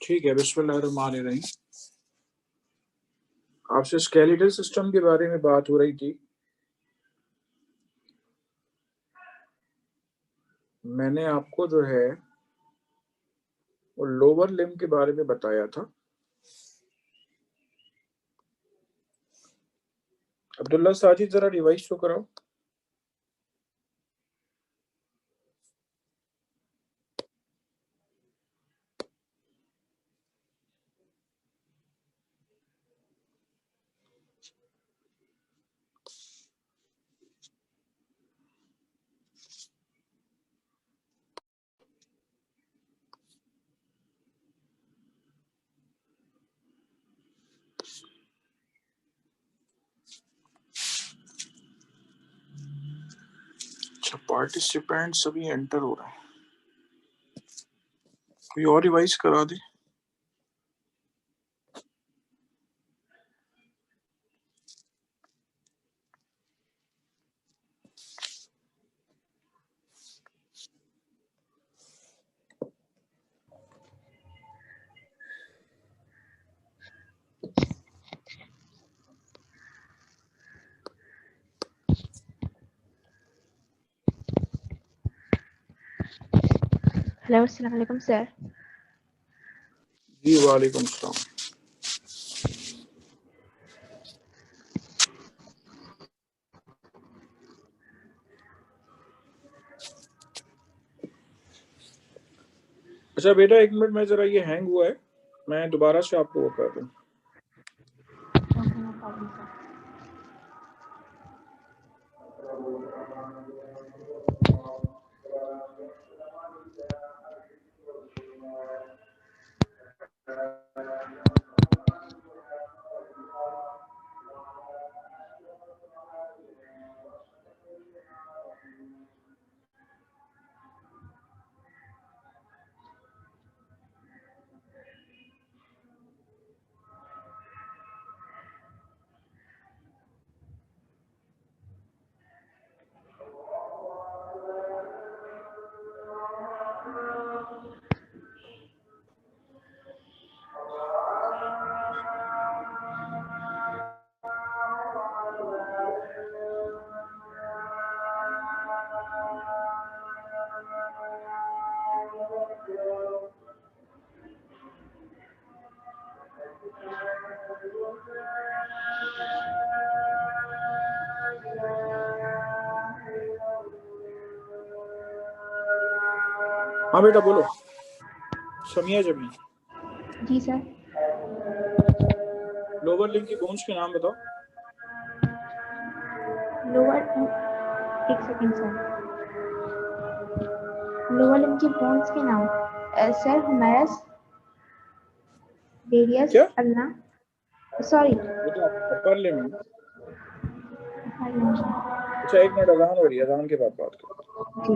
ठीक है, बिस्मिल्लाहिर्रहमानिर्रहीम। आपसे स्केलेटल सिस्टम के बारे में बात हो रही थी। मैंने आपको जो है वो लोअर लिम्ब के बारे में बताया था। अब्दुल्ला साजिद, जरा डिवाइस शो कराओ। अच्छा, पार्टिसिपेंट सभी एंटर हो रहे हैं। कोई और डिवाइस करा दे। हेलो, अस्सलाम वालेकुम सर। जी वालेकुम सलाम। अच्छा बेटा, एक मिनट में, जरा ये हैंग हुआ है, मैं दोबारा से आपको वो कर दूं। हाँ बेटा बोलो। समिया जमी। जी सर। लोअर लिम्ब की बोन्स के नाम बताओ। लोअर, एक सेकंड सर। लोअर लिम्ब की बोन्स के नाम सर, हुमेरस, रेडियस, क्या अल्ना, सॉरी। बेटा? Upper limb. अच्छा, एक मिनट, अजान हो रही है, अजान के बाद बात करो। जी।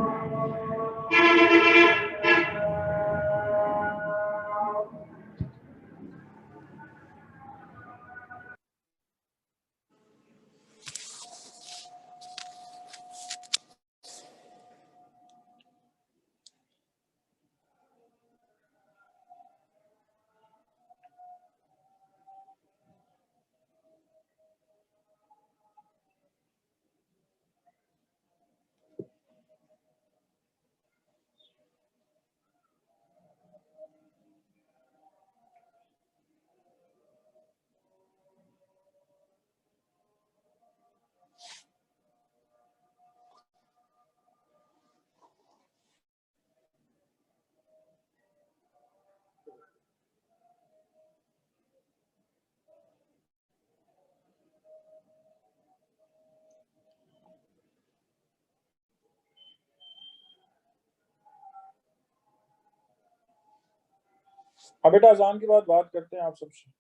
हाँ बेटा, अजान के बाद बात करते हैं आप सबसे।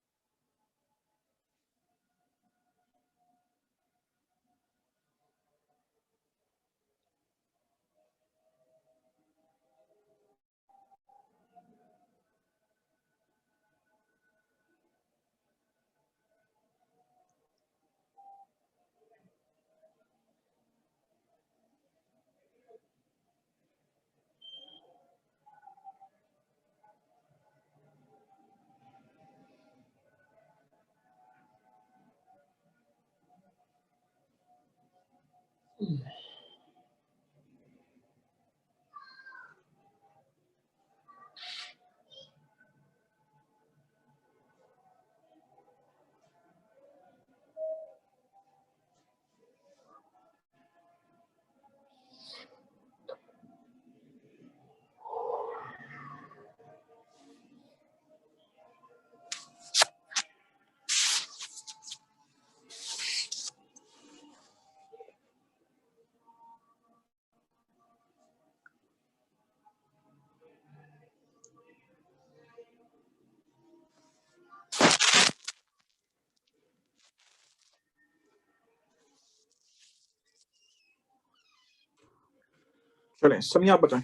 चलें, समी आप बताएं।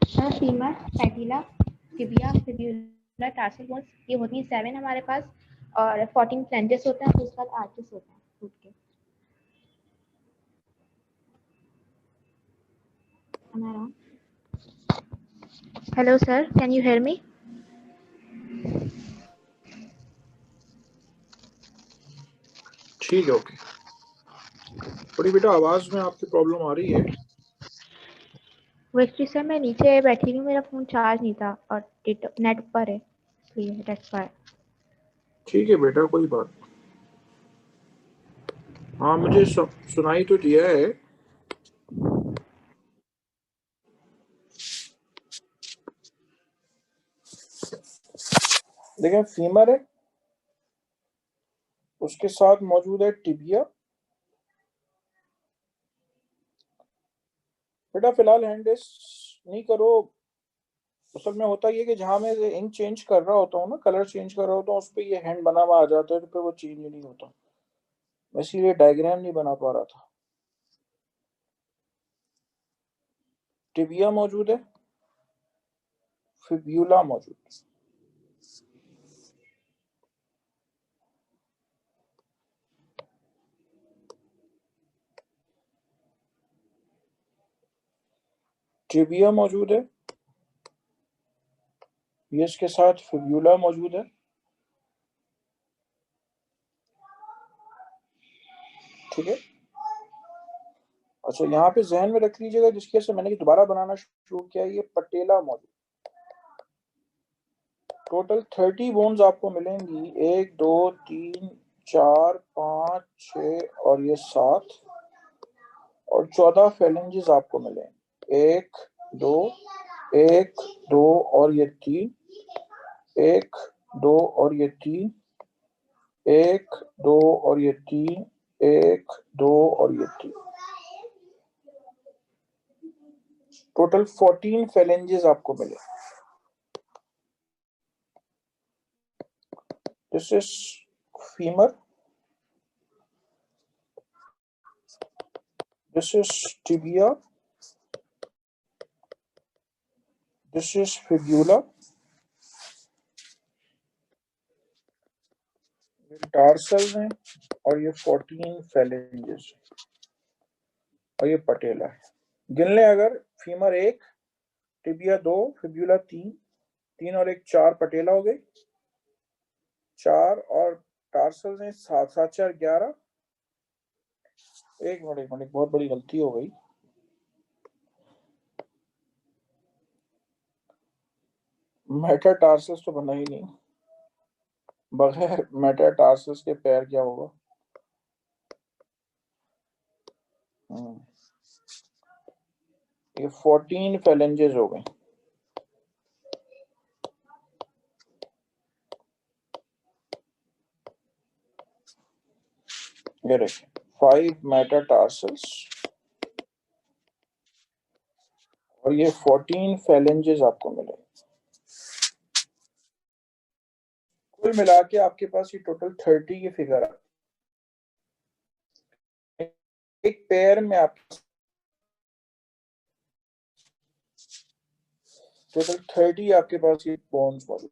Sir femur, patella, tibia, fibula, tarsal bones ये होती है 7 हमारे पास, और 14 फ्लेंजेस होते हैं, फिर उसके बाद आर्चेस होते हैं फुट के। Am I wrong? Hello sir, can you hear me? ठीक है, ओके। थोड़ी बेटा आवाज में आपकी प्रॉब्लम आ रही है। वो एक्चुअली सर मैं नीचे बैठी हूँ, मेरा फोन चार्ज नहीं था और नेट पर है, इसलिए दैट्स व्हाई। ठीक है बेटा, कोई बात। हाँ, मुझे सुनाई तो दिया है। देखिए, फीमर है, उसके साथ मौजूद है टिबिया। बेटा फिलहाल हैंड नहीं करो। असल में होता ये कि जहां मैं इंक चेंज कर रहा होता हूँ ना, कलर चेंज कर रहा होता हूँ, उस पर ये हैंड बना हुआ आ जाता है, तो फिर वो चेंज नहीं होता। मैं इसीलिए डायग्राम नहीं बना पा रहा था। टिबिया मौजूद है, फिब्यूला मौजूद है। टिबिया मौजूद है, ये इसके साथ फिब्यूला मौजूद है। ठीक है। अच्छा, यहाँ पे जहन में रख लीजिएगा, जिसकी वजह से मैंने दोबारा बनाना शुरू किया, ये पटेला मौजूद। टोटल 30 बोन्स आपको मिलेंगी, 1 2 3 4 5 6 और ये 7, और 14 फेलेंजेस आपको मिले। 1 2 1 2 और ये 3, 1 2 और ये 3, 1 2 और ये 3, 1 2 और ये 3। टोटल 14 फेलेंजेस आपको मिले। This is femur, this is tibia, this is fibula, ये टार्सल्स हैं, और ये 14 फेलेंजेस, और ये पटेला है। गिन लें अगर, फीमर 1, टिबिया 2, फिब्यूला 3, 3 और 1 4 पटेला हो गए, 4 और टार्सल्स हैं 7 7 4 11। एक मिनट, बहुत बड़ी गलती हो गई। मेटाटार्सस तो बना ही नहीं, बगैर मेटाटार्सस के पैर क्या होगा। ये 14 फेलेंजेस हो गए। ये देखिए, 5 मेटाटार्सस और ये 14 फेलेंजेस आपको मिले। कुल मिला के आपके पास ये टोटल 30 की फिगर है। एक पैर में आपके टोटल 30 आपके पास ये बोन्स मौजूद।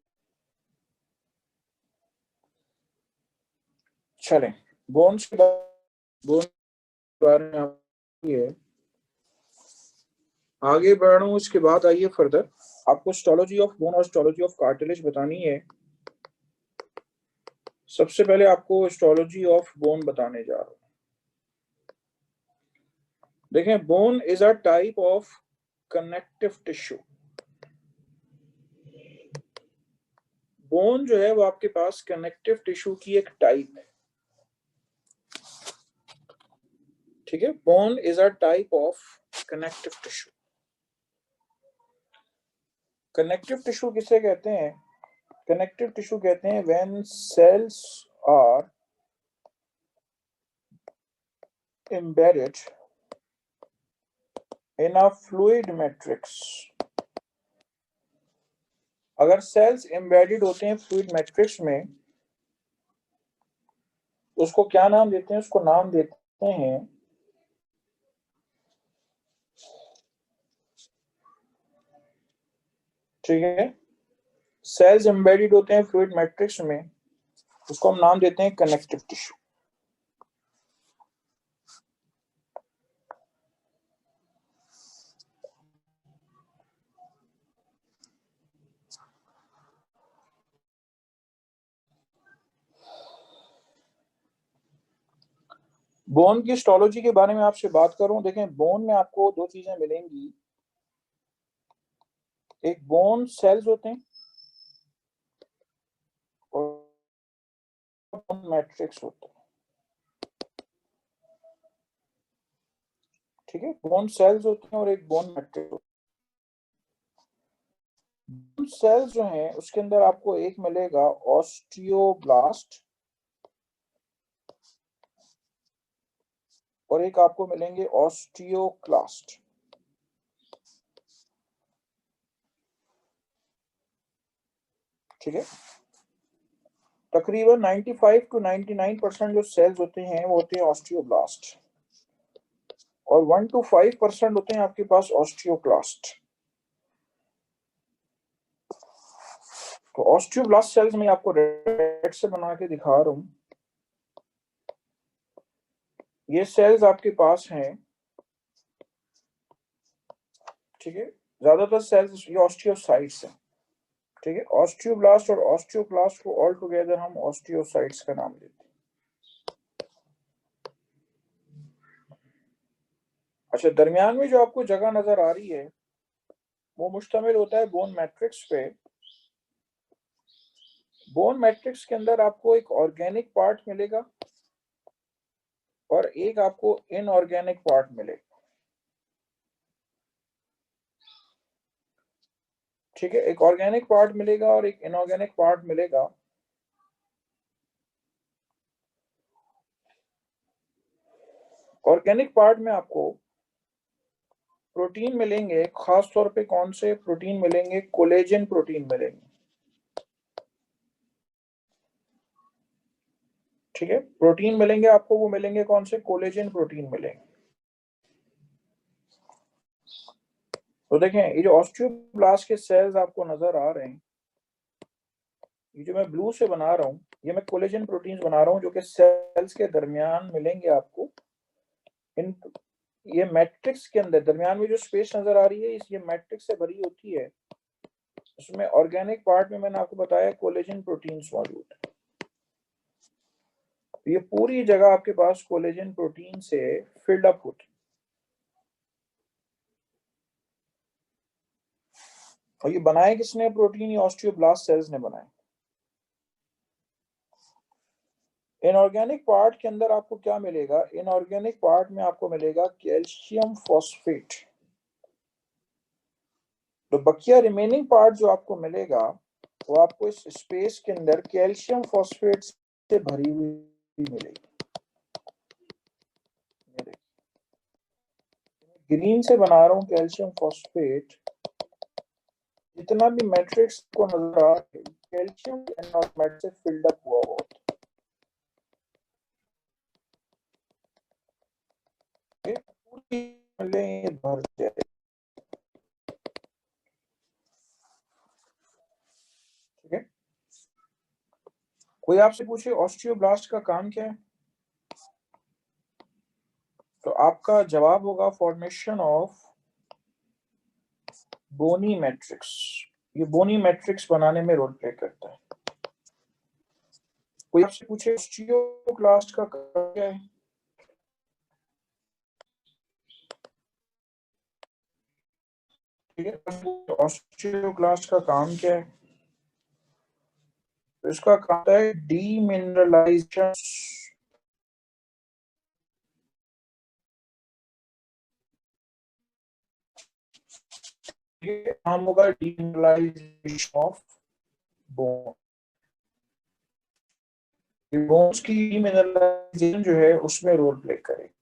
चलें, बोन्स के बारे में ये आगे बढ़ रहा हूँ। इसके बाद आइए फर्दर, आपको हिस्टोलॉजी ऑफ बोन और हिस्टोलॉजी ऑफ कार्टिलेज बतानी है। सबसे पहले आपको हिस्टोलॉजी ऑफ बोन बताने जा रहा हूं। देखें, bone is a type of connective tissue. Bone जो है वो आपके पास कनेक्टिव टिश्यू की एक टाइप है, ठीक है। Bone is a type of connective tissue. Connective tissue किसे कहते हैं? कनेक्टिव टिश्यू कहते हैं when cells are embedded in a fluid matrix। अगर सेल्स एम्बेडेड होते हैं फ्लूइड मैट्रिक्स में, उसको क्या नाम देते हैं? उसको नाम देते हैं ठीक है, सेल्स एम्बेडेड होते हैं फ्लूइड मैट्रिक्स में, उसको हम नाम देते हैं कनेक्टिव टिश्यू। बोन की हिस्टोलॉजी के बारे में आपसे बात करूं, देखें बोन में आपको दो चीजें मिलेंगी। एक बोन सेल्स होते हैं और बोन मैट्रिक्स होते हैं, ठीक है। बोन सेल्स होते हैं और एक बोन मैट्रिक्स होते हैं। बोन सेल्स जो हैं उसके अंदर आपको एक मिलेगा ऑस्टियोब्लास्ट और एक आपको मिलेंगे ऑस्टियोक्लास्ट, ठीक है। तकरीबन 95 to 99% जो सेल्स होते हैं वो होते हैं ऑस्टियोब्लास्ट और 1 to 5% होते हैं आपके पास ऑस्टियोक्लास्ट। तो ऑस्टियोब्लास्ट सेल्स में आपको रेड से बना के दिखा रहा हूं। ये सेल्स आपके पास हैं, ठीक है। ज्यादातर सेल्स ये ऑस्टियोसाइट्स हैं, ठीक है। ऑस्टियोब्लास्ट और ऑस्टियोक्लास्ट को ऑल टुगेदर हम ऑस्टियोसाइट्स का नाम देते हैं। अच्छा, दरमियान में जो आपको जगह नजर आ रही है वो मुश्तमिल होता है बोन मैट्रिक्स पे। बोन मैट्रिक्स के अंदर आपको एक ऑर्गेनिक पार्ट मिलेगा और एक आपको इनऑर्गेनिक पार्ट मिलेगा, ठीक है। एक ऑर्गेनिक पार्ट मिलेगा और एक इनऑर्गेनिक पार्ट मिलेगा। ऑर्गेनिक पार्ट में आपको प्रोटीन मिलेंगे, खास तौर पे कौन से प्रोटीन मिलेंगे? कोलेजन प्रोटीन मिलेंगे, ठीक है। प्रोटीन मिलेंगे आपको, वो मिलेंगे कौन से? कोलेजन प्रोटीन मिलेंगे। तो देखें, ये जो ऑस्टियोब्लास्ट के सेल्स आपको नजर आ रहे हैं, ये जो मैं ब्लू से बना रहा हूँ, ये मैं कोलेजन प्रोटीन्स बना रहा हूँ जो कि सेल्स के दरमियान मिलेंगे आपको। इन ये मैट्रिक्स के अंदर दरमियान में जो स्पेस नजर आ रही है, ये मैट्रिक्स से भरी होती है। उसमें ऑर्गेनिक पार्ट में मैंने आपको बताया कोलेजन प्रोटीन्स मौजूद है। ये पूरी जगह आपके पास कोलेजन प्रोटीन से फिल्ड अप होती है और ये बनाए किसने प्रोटीन? ये ऑस्टियोब्लास्ट सेल्स ने बनाए। इनऑर्गेनिक पार्ट के अंदर आपको क्या मिलेगा? इनऑर्गेनिक पार्ट में आपको मिलेगा कैल्शियम फॉस्फेट। तो बकिया रिमेनिंग पार्ट जो आपको मिलेगा वो आपको इस स्पेस के अंदर कैल्शियम फॉस्फेट से भरी हुई मिलेगी। ग्रीन से बना रहा हूँ कैल्शियम फॉस्फेट। जितना भी मैट्रिक्स को नजर आ रहा है, कैल्शियम एनॉर्गेनिक से फिल्ड अप हुआ होता है, पूरी भर जाए, ठीक है। कोई आपसे पूछे ऑस्टियोब्लास्ट का काम क्या है, तो आपका जवाब होगा फॉर्मेशन ऑफ बोनी मैट्रिक्स। ये बोनी मैट्रिक्स बनाने में रोल प्ले करता है। कोई आपसे पूछे ऑस्टियोक्लास्ट का काम क्या है? ठीक है, ऑस्टियोक्लास्ट का काम क्या है? तो इसका काम है डीमिनरलाइजेशन। काम होगा डीमिनरलाइजेशन ऑफ बोन। बोन्स की डीमिनरलाइजेशन जो है उसमें रोल प्ले करेगी।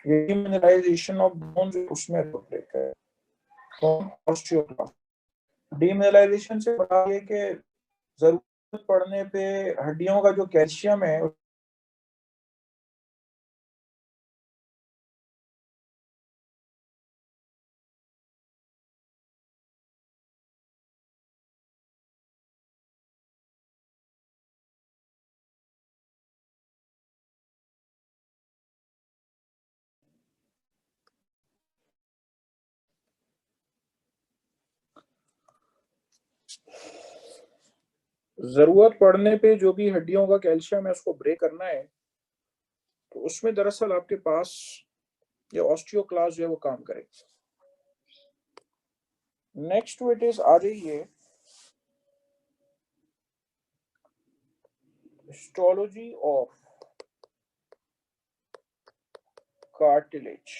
डीमिनरलाइजेशन ऑफ बोन्स उसमें रोल प्ले करेगी ऑस्टियोक्लास्ट। डीमिनरलाइजेशन से बता ये कि जरूरत पड़ने पे हड्डियों का जो कैल्शियम है जरूरत पड़ने पे जो भी हड्डियों का कैल्शियम है उसको ब्रेक करना है, तो उसमें दरअसल आपके पास ये ऑस्टियोक्लास्ट जो है वो काम करेगा। नेक्स्ट इट इज आ रही है हिस्टोलॉजी ऑफ कार्टिलेज।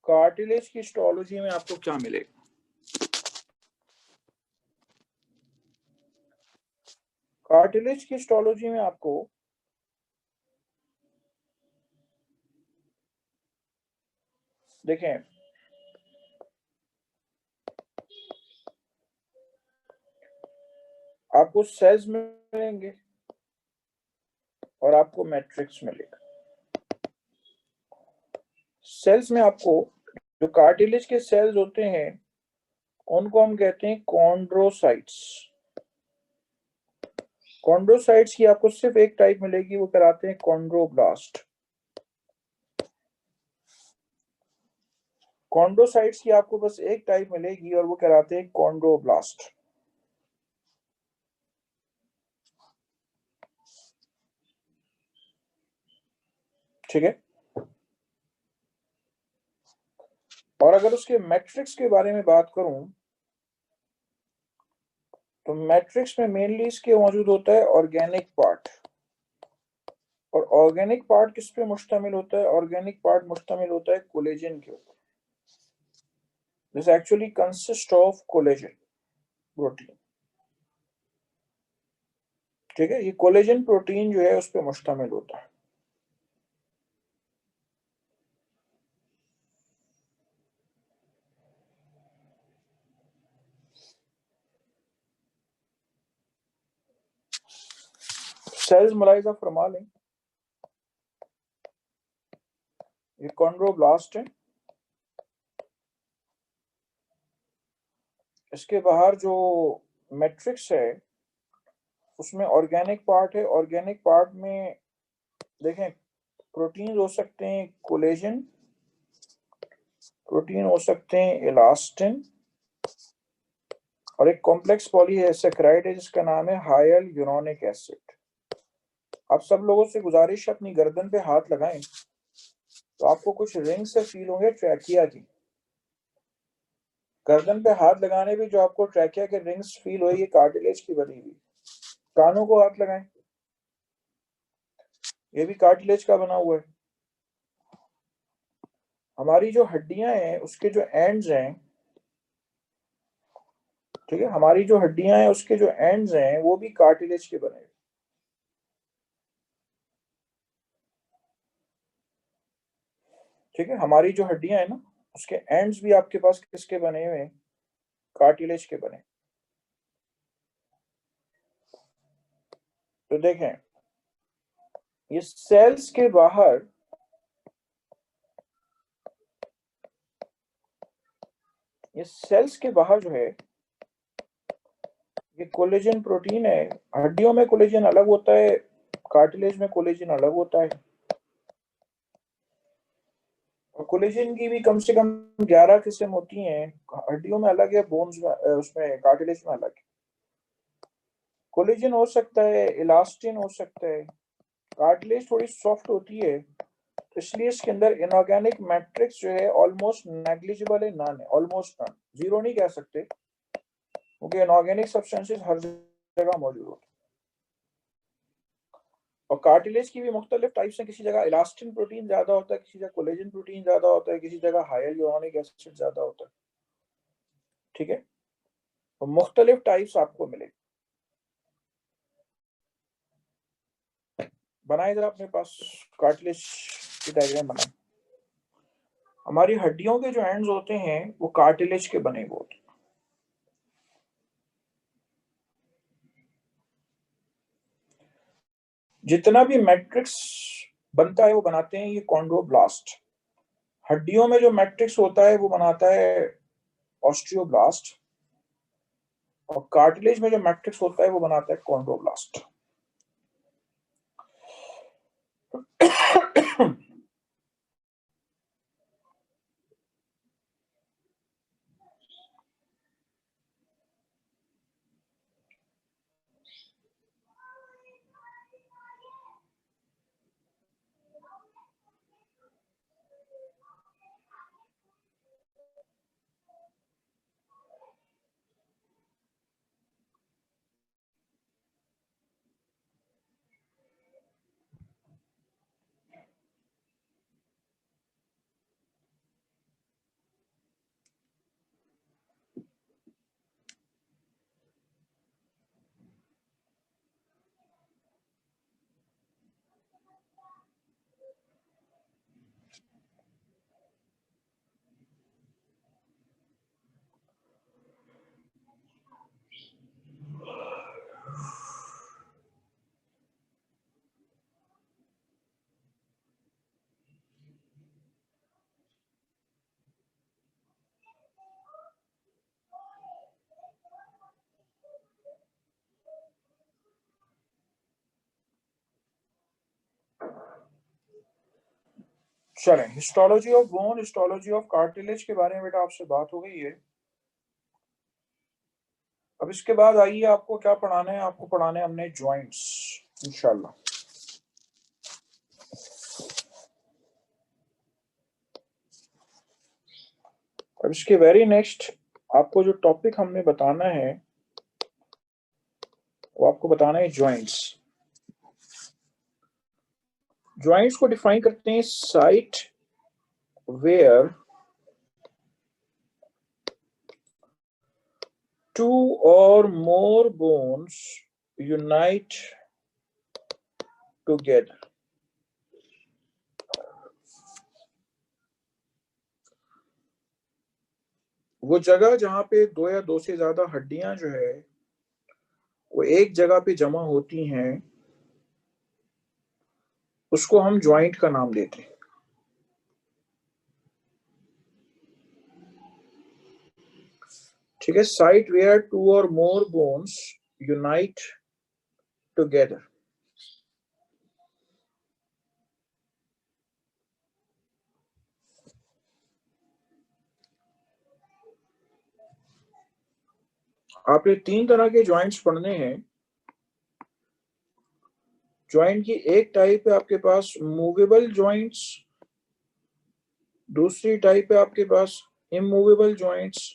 कार्टिलेज की हिस्टोलॉजी में आपको क्या मिलेगा? कार्टिलेज की हिस्टोलॉजी में आपको देखें, आपको सेल्स मिलेंगे और आपको मैट्रिक्स मिलेगा। सेल्स में आपको जो कार्टिलेज के सेल्स होते हैं उनको हम कहते हैं कॉन्ड्रोसाइट्स। कॉन्ड्रोसाइट्स की आपको सिर्फ एक टाइप मिलेगी, वो कहलाते हैं कॉन्ड्रोब्लास्ट। कॉन्ड्रोसाइट्स की आपको बस एक टाइप मिलेगी और वो कहलाते हैं कॉन्ड्रोब्लास्ट। ठीक है, और अगर उसके मैट्रिक्स के बारे में बात करूं तो मैट्रिक्स में मेनली इसके मौजूद होता है ऑर्गेनिक पार्ट। और ऑर्गेनिक पार्ट किस पे मुश्तमिल होता है? ऑर्गेनिक पार्ट मुश्तमिल होता है कोलेजन के ऊपर। This actually consist of collagen protein. ठीक है, ये कोलेजन प्रोटीन जो है उस पे मुश्तमिल होता है। सेल्स मुलाहिजा फरमा लें, ये कॉन्ड्रोब्लास्ट है। इसके बाहर जो मैट्रिक्स है उसमें ऑर्गेनिक पार्ट है। ऑर्गेनिक पार्ट में देखें प्रोटीन हो सकते हैं कोलेजन, प्रोटीन हो सकते हैं इलास्टिन, और एक कॉम्प्लेक्स पॉलीसैकेराइड है जिसका नाम है हायल यूरोनिक एसिड। आप सब लोगों से गुजारिश है अपनी गर्दन पे हाथ लगाएं तो आपको कुछ रिंग से फील होंगे ट्रैकिया की। गर्दन पे हाथ लगाने पे जो आपको ट्रैकिया के रिंग्स फील हुई, ये कार्टिलेज की बनी हुई। कानों को हाथ लगाएं, ये भी कार्टिलेज का बना हुआ है। हमारी जो हड्डियां हैं उसके जो एंड्स हैं, ठीक है, हमारी जो हड्डियां हैं उसके जो एंड्स हैं वो भी कार्टिलेज के बने हुए। ठीक है, हमारी जो हड्डियां हैं ना उसके एंड्स भी आपके पास किसके बने हुए हैं? कार्टिलेज के बने। तो देखें ये सेल्स के बाहर जो है ये कोलेजन प्रोटीन है। हड्डियों में कोलेजन अलग होता है, कार्टिलेज में कोलेजन अलग होता है। और कोलेजन की भी कम से कम 11 किस्म होती हैं। हड्डियों में अलग है, बोन्स में उसमें कार्टिलेज में अलग है। कोलेजन हो सकता है, इलास्टिन हो सकता है। कार्टिलेज थोड़ी सॉफ्ट होती है, इसलिए इसके अंदर इनऑर्गेनिक मैट्रिक्स जो है ऑलमोस्ट नेग्लिजिबल है, नन है, ऑलमोस्ट नन, जीरो नहीं कह सकते क्योंकि इनऑर्गेनिक सब्सटेंसेस हर जगह मौजूद होते हैं। और कार्टिलेज की भी मुख्तलिफ टाइप्स हैं, किसी जगह इलास्टिन प्रोटीन ज्यादा होता है, किसी जगह कोलेजन प्रोटीन ज्यादा होता है, किसी जगह हाइलुरोनिक एसिड ज्यादा होता है। ठीक है, तो मुख्तलिफ टाइप्स आपको मिलेगी। बनाए जरा अपने पास कार्टिलेज की डायग्राम बनाए। हमारी हड्डियों के जो एंड्स होते हैं वो कार्टिलेज के बने हुए होते हैं। जितना भी मैट्रिक्स बनता है वो बनाते हैं ये कॉन्ड्रोब्लास्ट। हड्डियों में जो मैट्रिक्स होता है वो बनाता है ऑस्टियोब्लास्ट, और कार्टिलेज में जो मैट्रिक्स होता है वो बनाता है कॉन्ड्रोब्लास्ट। चलें, histology of bone, histology of cartilage के बारे में बेटा आपसे बात हो गई है। अब इसके बाद आइए आपको क्या पढ़ाना है, आपको पढ़ाने हमने जॉइंट्स इंशाल्लाह। अब इसके वेरी नेक्स्ट आपको जो टॉपिक हमने बताना है वो आपको बताना है जॉइंट्स। जॉइंट्स को डिफाइन करते हैं site where two or more bones unite together। वो जगह जहां पे दो या दो से ज्यादा हड्डियां जो है वो एक जगह पे जमा होती हैं उसको हम जॉइंट का नाम देते हैं। ठीक है, साइट वेयर टू और मोर बोन्स यूनाइट टुगेदर। आपने 3 तरह के जॉइंट्स पढ़ने हैं। जॉइंट की एक टाइप है आपके पास मूवेबल जॉइंट्स, दूसरी टाइप है आपके पास इमूवेबल जॉइंट्स,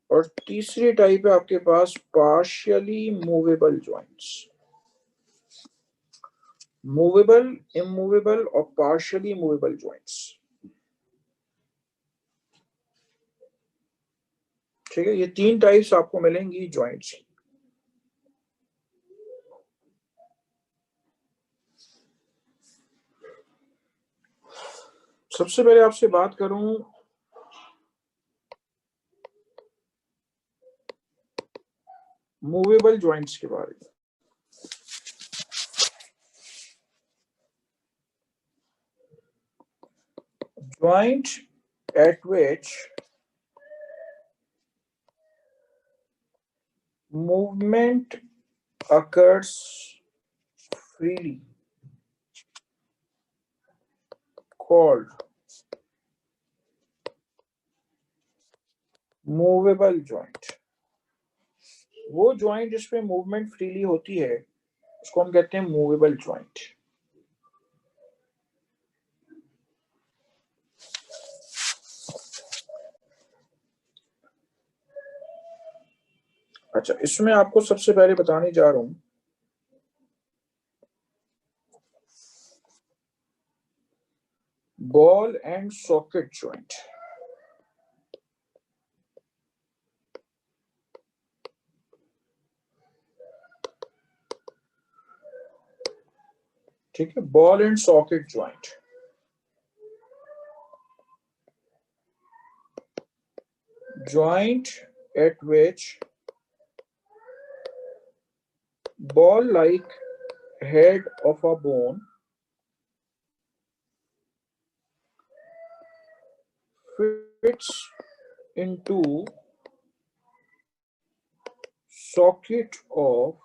और तीसरी टाइप है आपके पास partially movable joints. Movable, immovable और पार्शियली मूवेबल जॉइंट्स। ठीक है, ये 3 टाइप्स आपको मिलेंगी जॉइंट्स। सबसे पहले आपसे बात करूं मूवेबल जॉइंट्स के बारे में। जॉइंट एट विच movement occurs freely called movable joint, वो जॉइंट जिसमें मूवमेंट फ्रीली होती है उसको हम कहते हैं मूवेबल जॉइंट। अच्छा, इसमें आपको सबसे पहले बताने जा रहा हूं बॉल एंड सॉकेट जॉइंट। ठीक है, ball and socket joint. Joint at which ball-like head of a bone fits into socket of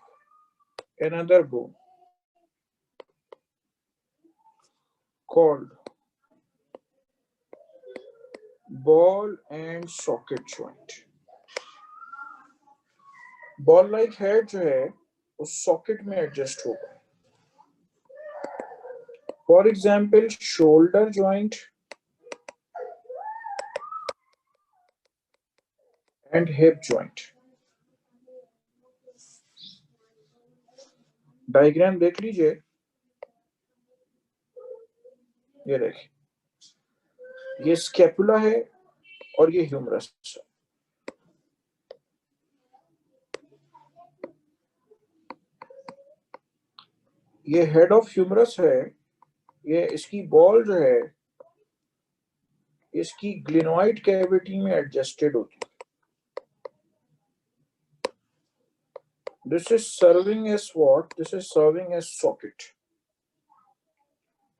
another bone called ball and socket joint। Ball like head जो है उस सॉकेट में adjust होगा। For example shoulder joint and hip joint. Diagram देख लीजिए, ये देखिए, ये स्कैपुला है और ये ह्यूमरस है। ये हेड ऑफ ह्यूमरस है, ये इसकी बॉल जो है इसकी ग्लिनोइड कैविटी में एडजस्टेड होती है। This is serving as what, this is serving as socket.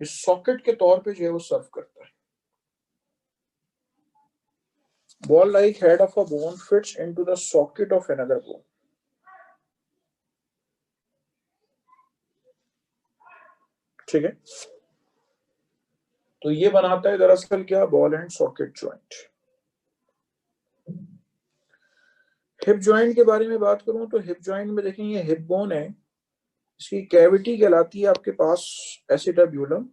इस सॉकेट के तौर पे जो है वो सर्व करता है। Ball like head of a bone fits into the socket of another bone. ठीक है, तो ये बनाता है दरअसल क्या, ball and socket joint. Hip joint के बारे में बात करूं तो हिप जॉइंट में देखेंगे हिप बोन है, इसकी कैविटी कहलाती है आपके पास एसिटाब्यूलम।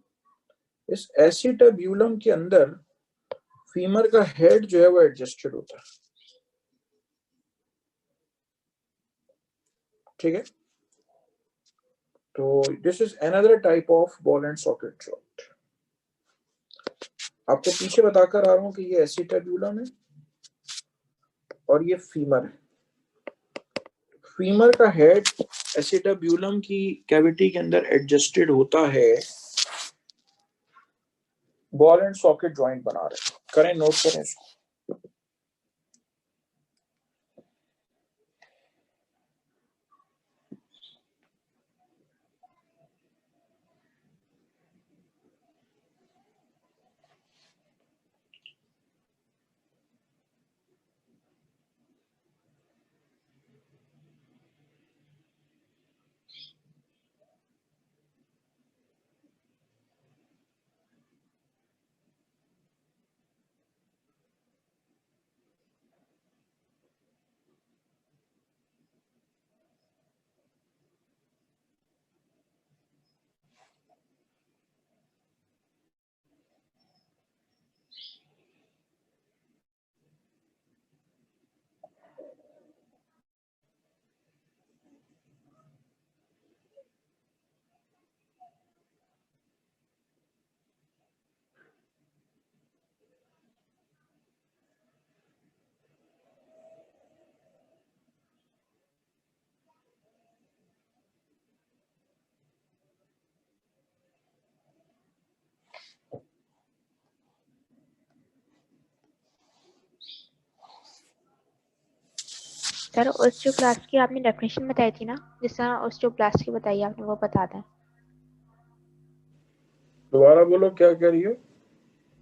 इस एसिटाब्यूलम के अंदर फीमर का हेड जो है वो एडजस्टेड होता है। ठीक है, तो this is another type of ball and socket joint. आपको पीछे बताकर आ रहा हूं कि ये एसिटाब्यूलम है और ये फीमर है। फीमर का हेड एसिटाब्यूलम की कैविटी के अंदर एडजस्टेड होता है, बॉल एंड सॉकेट जॉइंट बना रहे हैं। करें, नोट करें इसको। सर ऑस्टियोक्लास्ट की आपने डेफिनेशन बताई थी ना, जिस तरह ऑस्टियोब्लास्ट की बताई आपने, वो बता दें। दोबारा बोलो, क्या कह रही हो?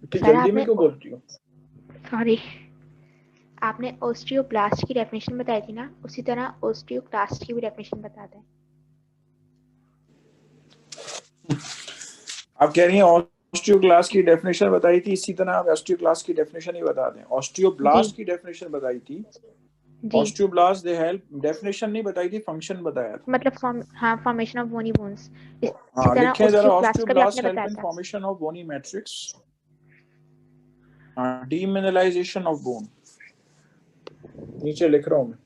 इतनी सर जल्दी में आपने, क्यों बोलती हो? सॉरी, आपने ऑस्टियोब्लास्ट की डेफिनेशन बताई थी ना, उसी तरह ऑस्टियोक्लास्ट की भी डेफिनेशन बता दें। आप कह रही हैं ऑस्टियोक्लास्ट की डेफिनेशन बताई थी, इसी तरह आप ऑस्टियोक्लास्ट की डेफिनेशन ही बता दें। ऑस्टियोब्लास्ट की डेफिनेशन बताई थी। ऑस्टियोब्लास्ट दे हेल्प, डेफिनेशन नहीं बताई थी, फंक्शन बताया था। मतलब हाँ, फॉर्मेशन ऑफ बोनी बोन्स। इसी हाँ तरह लिखें जरा, ऑस्टियोक्लास्ट का भी आपने ऑस्टियोब्लास्ट हेल्प बताया इन था। Formation of bony matrix, demineralization of bone. नीचे लिख रहा हूं मैं।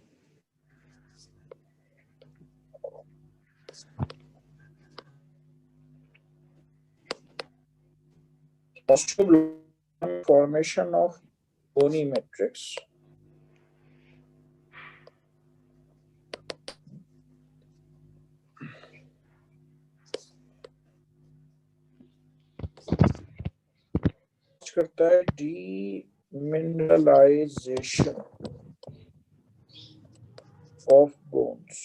Osteoblasts formation of bony matrix, करता है डीमिनरलाइजेशन ऑफ बोन्स।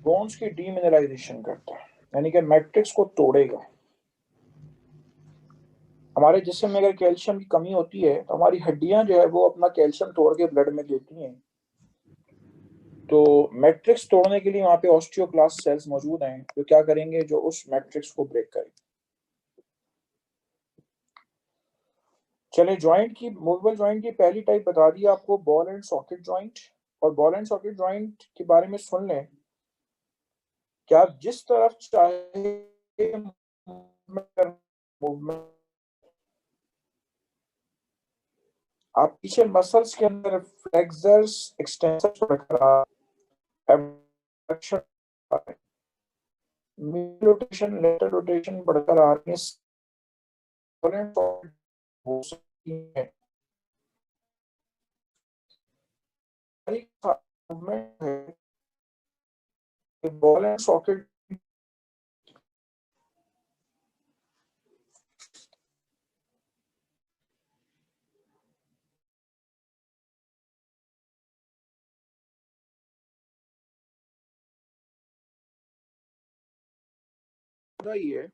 बोन्स की डीमिनरलाइजेशन करता है, यानी कि मैट्रिक्स को तोड़ेगा। हमारे जिस्म में अगर कैल्शियम की कमी होती है तो हमारी हड्डियां जो है वो अपना कैल्शियम तोड़ के ब्लड में देती हैं। तो मैट्रिक्स तोड़ने के लिए वहां पे ऑस्टियोक्लास्ट सेल्स मौजूद हैं जो क्या करेंगे, जो उस मैट्रिक्स को ब्रेक करेंगे। चले जॉइंट की, मूवेबल जॉइंट की पहली टाइप बता दी आपको, बॉल एंड सॉकेट जॉइंट। और बॉल एंड सॉकेट जॉइंट के बारे में सुन लें कि आप जिस तरफ चाहे मूवमेंट, आप पीछे मसल्स के अंदर फ्लेक्सर्स एक्सटेंसर्स बरकरार, abduction, mid rotation, lateral rotation बरकरार है, हो सकती है। मूवमेंट है बॉल एंड सॉकेट ही है।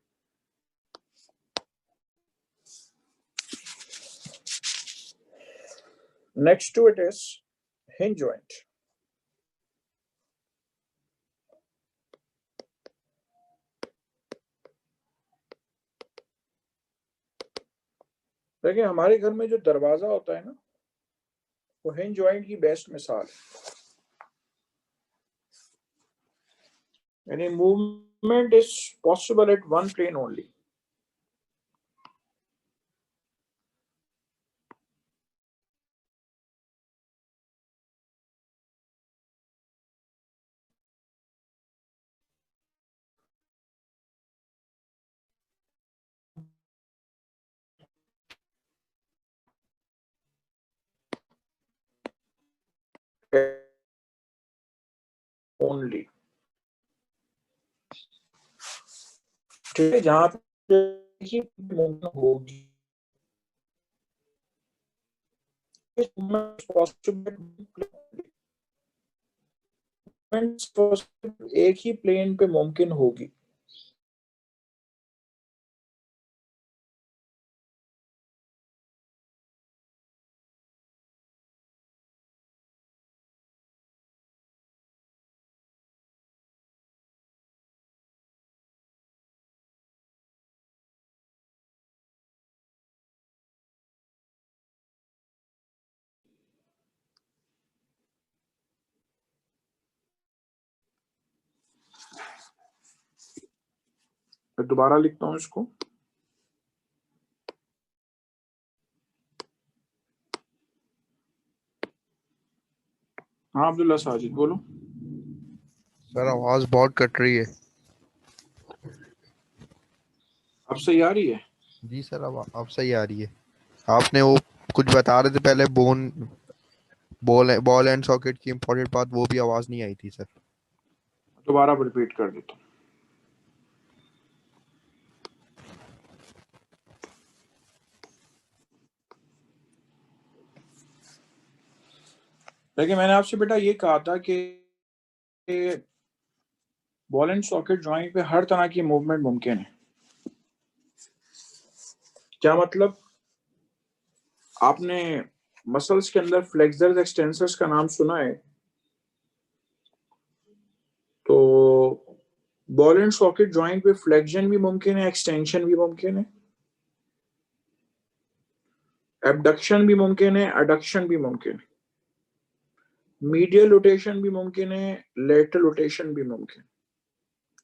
Next to it is hinge joint. देखिए हमारे घर में जो दरवाजा होता है ना, वो हिंज जॉइंट की बेस्ट मिसाल है। यानी movement is possible at one plane only. Only ठीक है, जहां पे ही मूवमेंट होगी, एक ही प्लेन पे मुमकिन होगी। मैं दोबारा लिखता हूं इसको। हाँ अब्दुल्ला साजिद बोलो। सर आवाज बहुत कट रही है। अब सही आ रही है? जी सर अब सही आ रही है। आपने वो कुछ बता रहे थे पहले, बॉल एंड सॉकेट की इम्पोर्टेंट बात, वो भी आवाज नहीं आई थी सर। दोबारा रिपीट कर देता हूँ। देखिए मैंने आपसे बेटा ये कहा था कि बॉल एंड सॉकेट जॉइंट पे हर तरह की मूवमेंट मुमकिन है। क्या मतलब? आपने मसल्स के अंदर फ्लेक्सर्स एक्सटेंसर्स का नाम सुना है? तो बॉल एंड सॉकेट जॉइंट पे फ्लेक्शन भी मुमकिन है, एक्सटेंशन भी मुमकिन है, एबडक्शन भी मुमकिन है, एडक्शन भी मुमकिन है, मीडियल रोटेशन भी मुमकिन है, लेटरल रोटेशन भी मुमकिन है।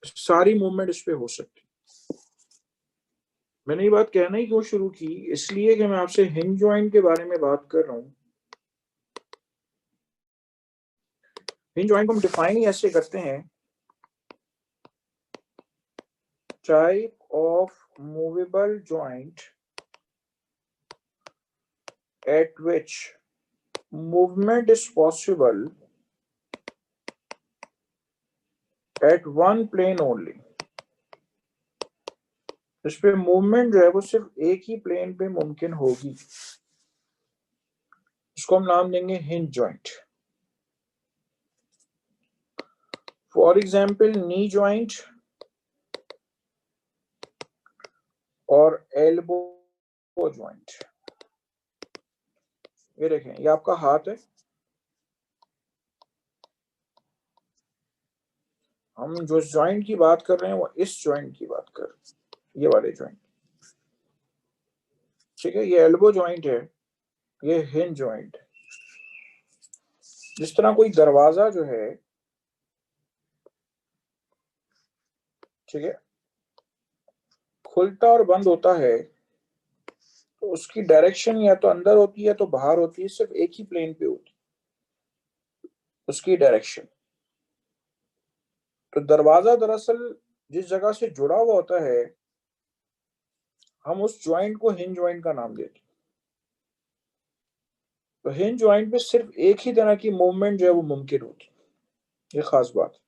सारी मूवमेंट इस पे हो सकती है। मैंने ये बात कहना ही क्यों शुरू की, इसलिए कि मैं आपसे हिंज जॉइंट के बारे में बात कर रहा हूं। हिंज जॉइंट को हम डिफाइन ही ऐसे करते हैं, type of movable joint at which movement is possible at one plane only। इस पे मूवमेंट जो है वो सिर्फ एक ही प्लेन पे मुमकिन होगी। इसको हम नाम देंगे hinge joint. For example knee joint और एल्बो जॉइंट। ये देखें, ये आपका हाथ है, हम जो जॉइंट की बात कर रहे हैं वो इस जॉइंट की बात कर रहे हैं, ये वाले जॉइंट, ठीक है। ये एल्बो जॉइंट है, ये हिंज जॉइंट है। जिस तरह कोई दरवाजा जो है, ठीक है, खुलता और बंद होता है तो उसकी डायरेक्शन या तो अंदर होती है या तो बाहर होती है, सिर्फ एक ही प्लेन पे होती है उसकी डायरेक्शन। तो दरवाजा दरअसल जिस जगह से जुड़ा हुआ होता है, हम उस जॉइंट को हिंज जॉइंट का नाम देते हैं। तो हिंज जॉइंट पे सिर्फ एक ही तरह की मूवमेंट जो है वो मुमकिन होती है, ये खास बात।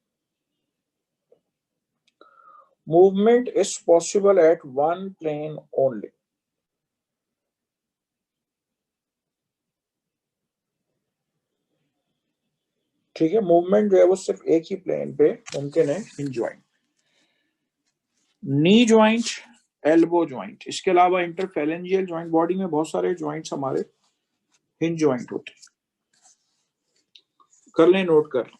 Movement is possible at one plane only. ठीक है, मूवमेंट जो है वो सिर्फ एक ही प्लेन पे मुमकिन है, hinge joint. Knee joint, elbow joint, इसके अलावा इंटरफेरेंजियल जॉइंट, बॉडी में बहुत सारे जॉइंट्स हमारे हिंज जॉइंट होते हैं। कर लें, नोट कर लें।